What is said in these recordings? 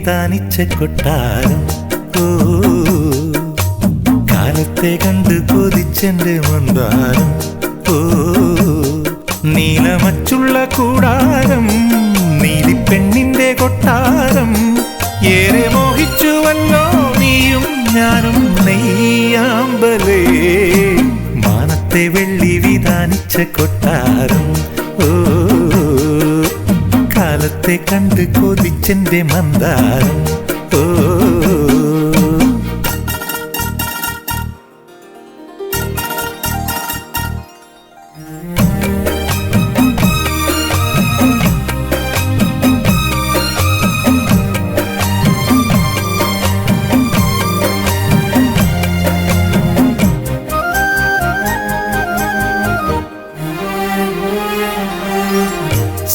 വിധാനിച്ച കൊട്ടാരം ഓ കാലത്തെ കണ്ട് കൊതിച്ചെന്റെ മന്ദാരം ഓ നീലമച്ചുള്ള കൂടാരം നീലിപ്പെണ്ണിന്റെ കൊട്ടാരം ഏറെ മോഹിച്ചുവല്ലോ നീയും ഞാനും നെയ്യാമ്പലേ മാനത്തെ വെള്ളി വിധാനിച്ച കൊട്ടാരം ഓ കാലത്തെ കണ്ട് കൊതിച്ചെന്റെ മന്ദാരം ഓ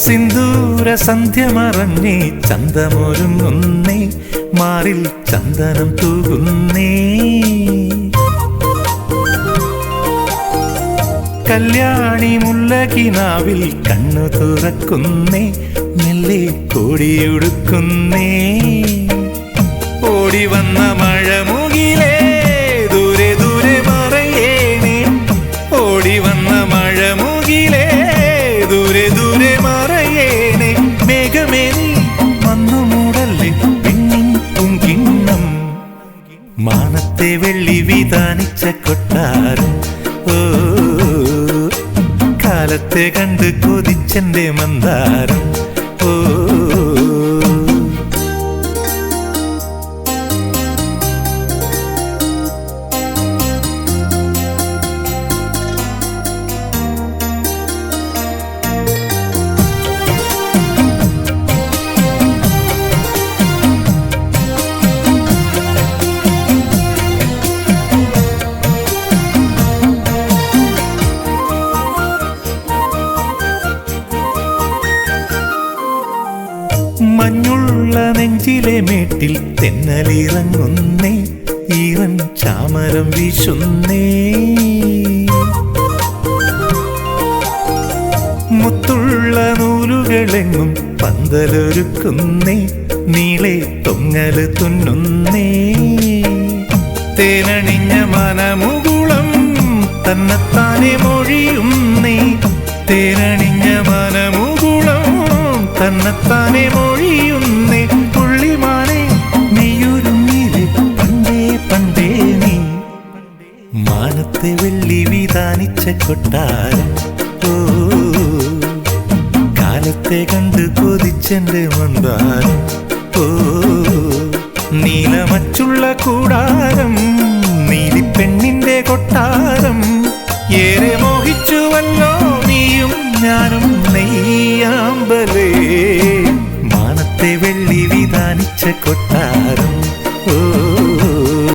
സിന്ദൂര സന്ധ്യ മറഞ്ഞേ ചന്തമൊരുങ്ങുന്നേ മാറിൽ ചന്ദനം തൂകുന്നേ കല്യാണി മുല്ലകിനാവിൽ കണ്ണു തുറക്കുന്നേ മെല്ലെ കോടിയുടുക്കുന്നേ ഓടി വന്ന മഴമുകിലേ ദൂരെ ദൂരെ മറയേണേ ഓടി വന്ന മഴമുകിലേ ദൂരെ ദൂരെ മറയേണേ മേഘമേ നീ വന്നു മൂടല്ലേ പിന്നിൻ പൂങ്കിണ്ണം മാനത്തെ വെള്ളി വിധാനിച്ച കൊട്ടാരം ഓ കാലത്തെ കണ്ട് കൊതിച്ചെന്റെ മന്ദാരം ഓ മഞ്ഞുള്ള നെഞ്ചിലെ മേട്ടിൽ തെന്നലിറങ്ങുന്നേ ഈവൻ ചാമരം വീശുന്നേ മുത്തുള്ള നൂലുകളെങ്ങും പന്തലൊരുക്കുന്നേ നീളെ തൊങ്ങല് തുന്നുന്നേ തേനണിഞ്ഞ മനമുകുളം തന്നെത്താനെ മൊഴിയുന്നേ തേനണിഞ്ഞ മനമുകുളം തന്നെത്താനെ മൊഴിയുന്നേ പുള്ളിമാനെ നീയൊരുങ്ങിലെ പണ്ടേ പണ്ടേ നീ മാനത്തെ വെള്ളി വിധാനിച്ച കൊട്ടാരം ഓ കാലത്തെ കണ്ട് കൊതിച്ചെന്റെ മന്ദാരം ഓ നീലമച്ചുള്ള കൂടാരം നീലിപ്പെണ്ണിന്റെ കൊട്ടാരം ഏറെ മോഹിച്ചുവല്ലോ നീയും ഞാനും നെയ്യാമ്പലേ മാനത്തെ വെള്ളി വിധാനിച്ച കൊട്ടാരം